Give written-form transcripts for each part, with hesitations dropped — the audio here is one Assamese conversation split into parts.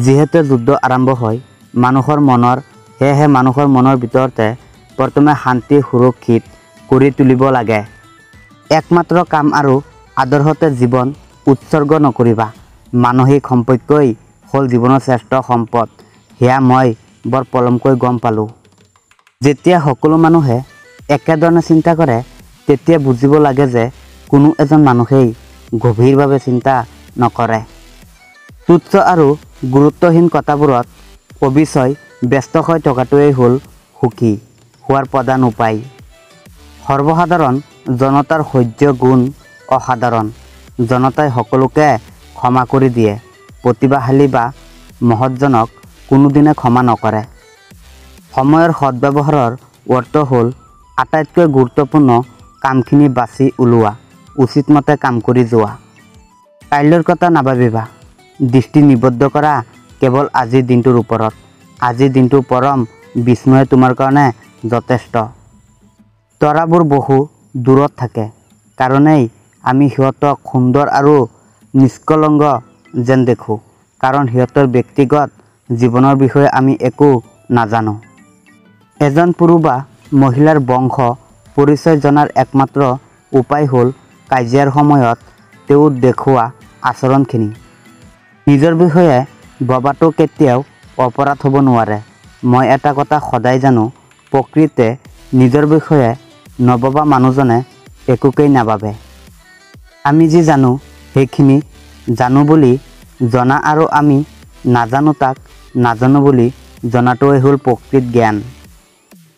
যিহেতু যুদ্ধ আৰম্ভ হয় মানুহৰ মনৰ সেয়েহে মানুহৰ মনৰ ভিতৰতে প্ৰথমে শান্তি সুৰক্ষিত কৰি তুলিব লাগে। একমাত্ৰ কাম আৰু আদৰ্শতে জীৱন উৎসৰ্গ নকৰিবা। মানসিক সম্পৰ্কই হ'ল জীৱনৰ শ্ৰেষ্ঠ সম্পদ। সেয়া মই বৰ পলমকৈ গম পালোঁ। যেতিয়া সকলো মানুহে একেধৰণে চিন্তা কৰে তেতিয়া বুজিব লাগে যে কোনো এজন মানুহেই গভীৰভাৱে চিন্তা নকৰে। তুচ্ছ আৰু গুৰুত্বহীন কথাবোৰত অবিচয় ব্যস্ত হৈ থকাটোৱেই হ'ল সুখী হোৱাৰ প্ৰধান উপায়। সৰ্বসাধাৰণ জনতাৰ সহ্য গুণ অসাধাৰণ। জনতাই সকলোকে ক্ষমা কৰি দিয়ে। প্ৰতিভাশালী বা মহৎজনক কোনোদিনে ক্ষমা নকৰে। সময়ৰ সদ্ব্যৱহাৰৰ অৰ্থ হ'ল আটাইতকৈ গুৰুত্বপূৰ্ণ কামখিনি বাছি উলিওৱা, উচিতমতে কাম কৰি যোৱা। কাইলৈৰ কথা নাভাবিবা। দৃষ্টি নিবদ্ধ কৰা কেৱল আজিৰ দিনটোৰ ওপৰত। আজিৰ দিনটো পৰম বিষ্ণুৱে তোমাৰ কাৰণে যথেষ্ট। তৰাবোৰ বহু দূৰত থাকে কাৰণেই আমি সিহঁতক সুন্দৰ আৰু নিষ্কলংক যেন দেখোঁ, কাৰণ সিহঁতৰ ব্যক্তিগত জীৱনৰ বিষয়ে আমি একো নাজানো। এজন পুৰুষ বা মহিলাৰ বংশ পৰিচয় জনাৰ একমাত্ৰ উপায় হ'ল কাজিয়াৰ সময়ত তেওঁ দেখুওৱা আচৰণখিনি। নিজৰ বিষয়ে ভবাটো কেতিয়াও অপৰাধ হ'ব নোৱাৰে। মই এটা কথা সদায় জানো, প্ৰকৃতে নিজৰ বিষয়ে নভবা মানুহজনে একোকেই নাভাবে। আমি যি জানো সেইখিনি জানো বুলি জনা আৰু আমি নাজানো তাক নাজানো বুলি জনাটোৱেই হ'ল প্ৰকৃত জ্ঞান।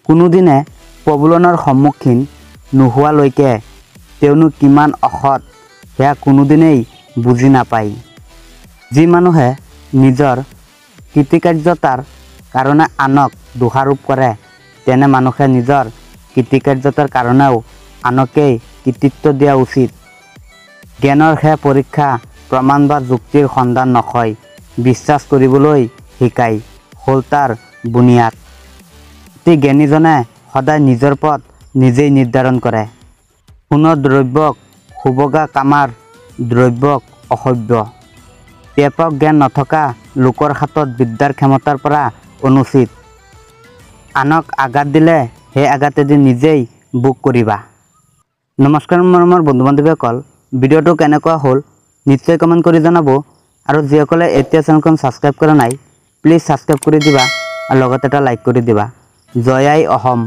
কোনোদিনে প্ৰলোভনৰ সন্মুখীন নোহোৱালৈকে তেওঁনো কিমান অসৎ সেয়া কোনোদিনেই বুজি নাপায়। যি মানুহে নিজৰ কৃতকাৰ্যতাৰ কাৰণে আনক দোষাৰোপ কৰে তেনে মানুহে নিজৰ কৃতকাৰ্যতাৰ কাৰণেও আনকেই কৃতিত্ব দিয়া উচিত। জ্ঞানৰ সেয়া পৰীক্ষা প্ৰমাণ বা যুক্তিৰ সন্ধান নকয়, বিশ্বাস কৰিবলৈ শিকায় হ'ল তাৰ বুনিয়াদ। অতি জ্ঞানীজনে সদায় নিজৰ পথ নিজেই নিৰ্ধাৰণ কৰে। সোণৰ দ্ৰব্যক সুভগা কামাৰ দ্ৰব্যক অসভ্য। ব্যাপক জ্ঞান নথকা লোকৰ হাতত বিদ্যাৰ ক্ষমতাৰ পৰা অনুচিত। আনক আঘাত দিলে সেই আঘাতেদি নিজেই ভোগ কৰিবা। নমস্কাৰ মৰমৰ বন্ধু বান্ধৱীসকল, ভিডিঅ'টো কেনেকুৱা হ'ল নিশ্চয় কমেণ্ট কৰি জনাব আৰু যিসকলে এতিয়া চেনেলখন ছাবস্ক্ৰাইব কৰা নাই প্লিজ ছাবস্ক্ৰাইব কৰি দিবা আৰু লগতে এটা লাইক কৰি দিবা। জয় আই অসম।